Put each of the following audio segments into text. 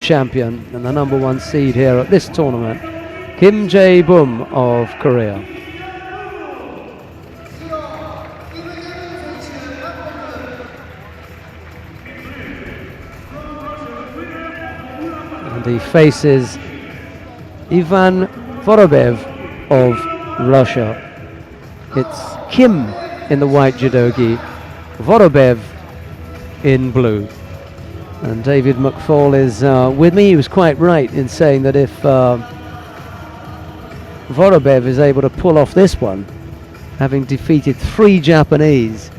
champion and the #1 seed here at this tournament, Kim Jae-Bum of Korea. And he faces Ivan Vorobev of Russia. It's Kim in the white judogi, Vorobev in blue. And David McFall is with me. He was quite right in saying that if Vorobev is able to pull off this one, having defeated 3 Japanese,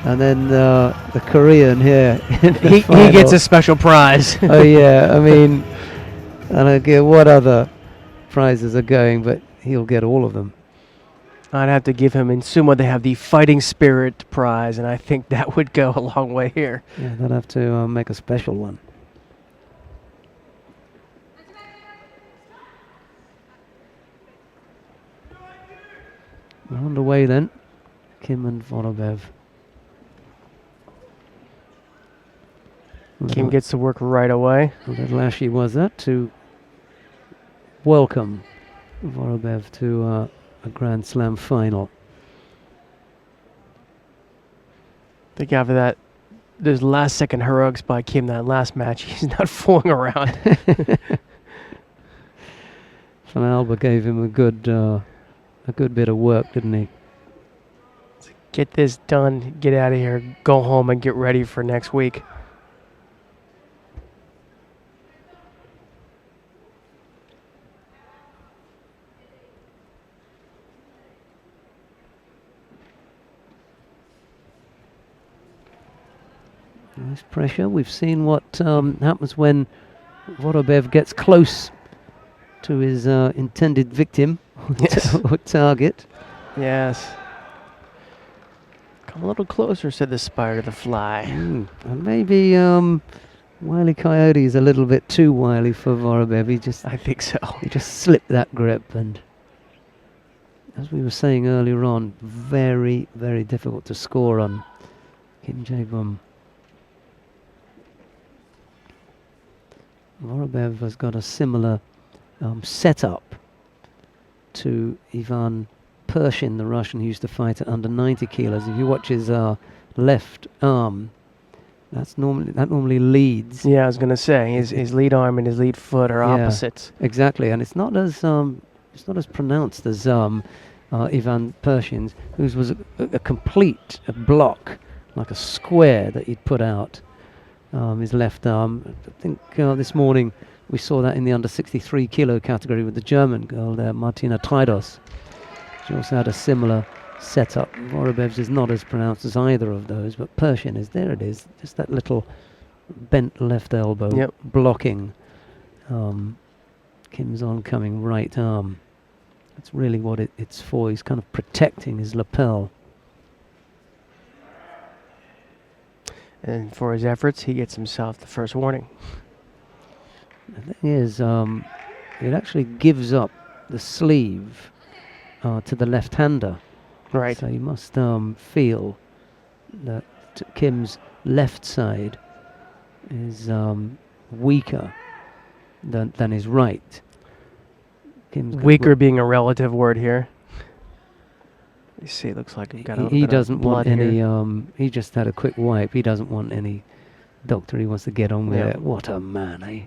and then the Korean here, he gets a special prize. Oh yeah, I mean, I don't care what other prizes are going, but he'll get all of them. I'd have to give him, in sumo they have the Fighting Spirit prize, and I think that would go a long way here. Yeah, they'll have to make a special one. We're on the way then, Kim and Vorobev. Kim gets to work right away. A little ashy was that to welcome Vorobev to a Grand Slam final. I think after that, those last second heroics by Kim, that last match, he's not fooling around. Van Alba gave him a good bit of work, didn't he? Get this done, get out of here, go home and get ready for next week. Nice pressure. We've seen what happens when Vorobev gets close to his intended victim or target. Yes. Come a little closer, said the spider to the fly. And maybe Wile E. Coyote is a little bit too wily for Vorobev. I think so. He just slipped that grip, and as we were saying earlier on, very, very difficult to score on Kim Jae-Bum. Vorobev has got a similar setup to Ivan Pershin, the Russian who used to fight at under 90 kilos. If you watch his left arm, that normally leads. Yeah, I was gonna say his lead arm and his lead foot are opposites. Exactly, and it's not as pronounced as Ivan Pershin's, whose was a complete block, like a square that he'd put out. His left arm. I think this morning we saw that in the under 63 kilo category with the German girl there, Martina Treidos. She also had a similar setup. Vorobev's is not as pronounced as either of those, but Pershin is. There it is. Just that little bent left elbow blocking Kim's oncoming right arm. That's really what it's for. He's kind of protecting his lapel. And for his efforts, he gets himself the first warning. The thing is, it actually gives up the sleeve to the left-hander. Right. So you must feel that Kim's left side is weaker than his right. Kim's weaker being a relative word here. You see, it looks like he doesn't want any. He just had a quick wipe. He doesn't want any doctor. He wants to get on with it. What a man, eh?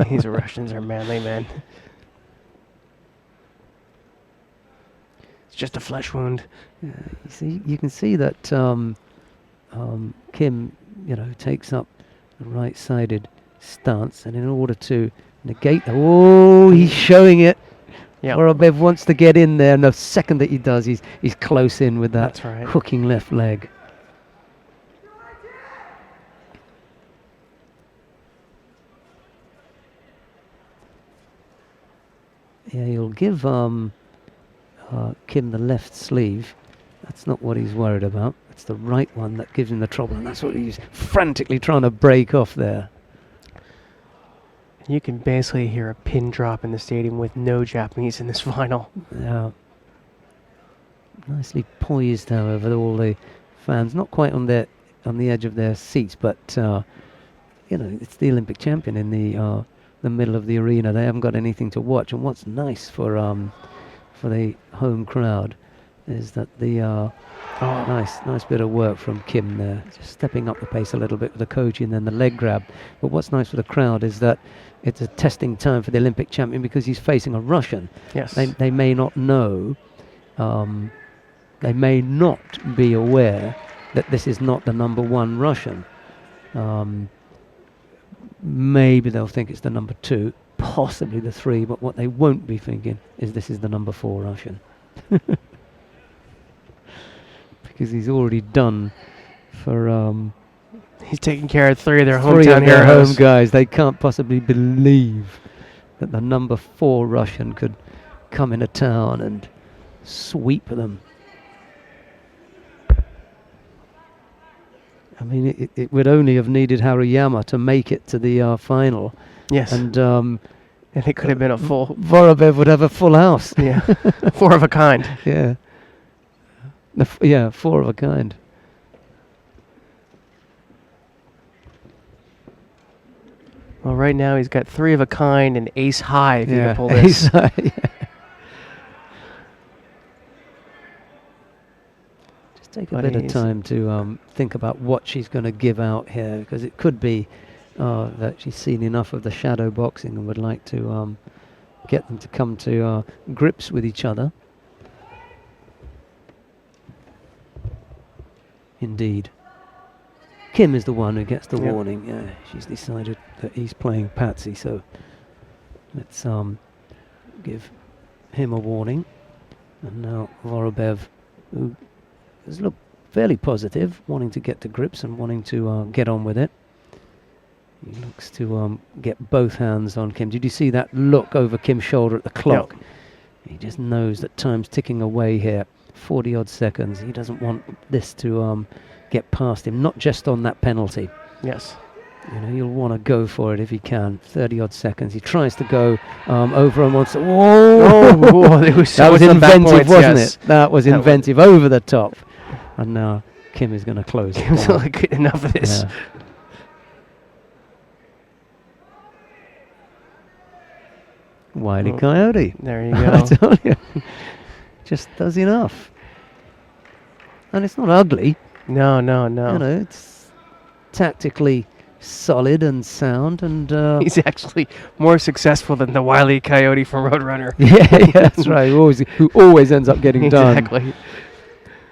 These Russians are manly men. It's just a flesh wound. You can see that Kim, takes up the right-sided stance, and in order to negate, he's showing it. Yep. Vorobev wants to get in there, and the second that he does, he's close in with that hooking left leg. Yeah, he'll give Kim the left sleeve. That's not what he's worried about. It's the right one that gives him the trouble, and that's what he's frantically trying to break off there. You can basically hear a pin drop in the stadium with no Japanese in this final. Yeah. Nicely poised, however, all the fans, not quite on the edge of their seats, but you know, it's the Olympic champion in the middle of the arena. They haven't got anything to watch. And what's nice for the home crowd is that the nice bit of work from Kim there, just stepping up the pace a little bit with the koji and then the leg grab. But what's nice for the crowd is that it's a testing time for the Olympic champion because he's facing a Russian. Yes. They may not know, they may not be aware that this is not the number 1 Russian. Maybe they'll think it's the number 2, possibly the 3, but what they won't be thinking is this is the number 4 Russian. Because he's already done for he's taking care of 3 of their 3 hometown of their heroes. home guys. They can't possibly believe that the number 4 Russian could come into town and sweep them. I mean, it would only have needed Haruyama to make it to the final. Yes. And it could have been a full... Vorobev would have a full house. Yeah. 4 of a kind. Yeah. Yeah, 4 of a kind. Well, right now he's got 3 of a kind and ace high if you Yeah, can pull this. ace high, yeah. Just take a bit of time to think about what she's going to give out here, because it could be that she's seen enough of the shadow boxing and would like to get them to come to grips with each other. Indeed. Kim is the one who gets the warning. Yeah, she's decided that he's playing patsy, so let's give him a warning. And now Vorobev, who has looked fairly positive, wanting to get to grips and wanting to get on with it. He looks to get both hands on Kim. Did you see that look over Kim's shoulder at the clock? Yep. He just knows that time's ticking away here. 40 odd seconds. He doesn't want this to get past him, not just on that penalty. Yes. You know, he'll want to go for it if he can. 30 odd seconds. He tries to go over and wants to. Whoa! It was that was inventive, wasn't it? That was inventive, over the top. And now Kim is going to close it. Kim's like, good enough of this. Yeah. Wile E. Coyote. There you I go. told you. Just does enough. And it's not ugly. No. You know, it's tactically solid and sound, and He's actually more successful than the Wile E. Coyote from Roadrunner. yeah, that's right. Who always ends up getting done. Exactly.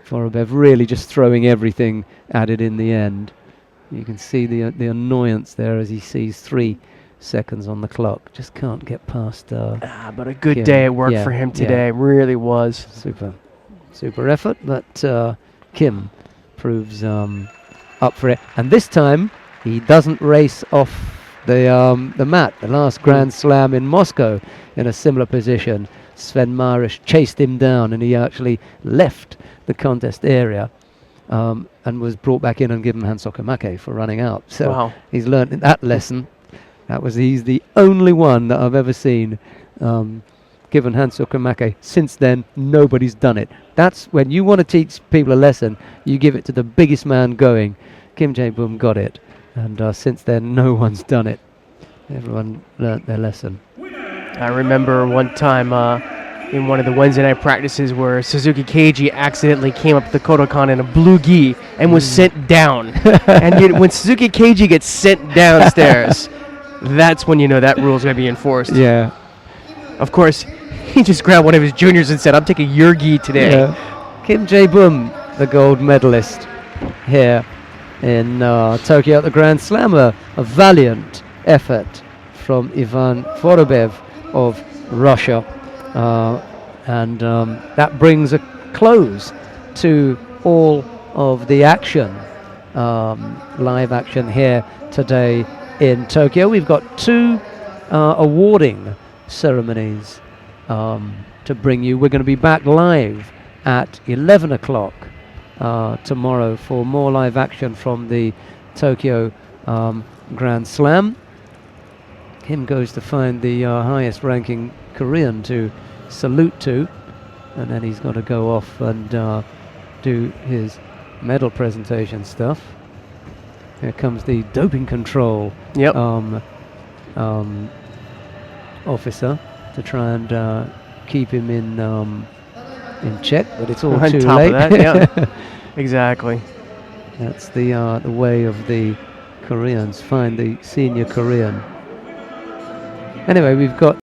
Vorobev really just throwing everything at it in the end. You can see the annoyance there as he sees 3 seconds on the clock. Just can't get past. But a good Kim. day at work Yeah, for him yeah. today. Really was. Super effort, but Kim proves up for it. And this time he doesn't race off the mat. The last Grand Slam in Moscow in a similar position. Sven Marish chased him down and he actually left the contest area and was brought back in and given Hansokamake for running out. So Wow. he's learned that lesson. He's the only one that I've ever seen given Hansokamake. Since then, nobody's done it. That's when you want to teach people a lesson, you give it to the biggest man going. Kim Jae-Bum got it, and since then, no one's done it. Everyone learnt their lesson. I remember one time in one of the Wednesday night practices where Suzuki Keiji accidentally came up to the Kodokan in a blue gi and was sent down. And when Suzuki Keiji gets sent downstairs, that's when you know that rule is going to be enforced. Yeah. Of course, he just grabbed one of his juniors and said, I'm taking your gi today. Yeah. Kim Jae-Bum, the gold medalist here in Tokyo at the Grand Slam. A valiant effort from Ivan Vorobev of Russia. And that brings a close to all of the action, live action here today in Tokyo. We've got 2 awarding ceremonies to bring you. We're going to be back live at 11 o'clock tomorrow for more live action from the Tokyo Grand Slam. Kim goes to find the highest ranking Korean to salute to, and then he's got to go off and do his medal presentation stuff. Here comes the doping control Yep. Officer to try and keep him in check, but it's all On too top late. of that, yeah. Exactly. That's the way of the Koreans. Find the senior Korean. Anyway, we've got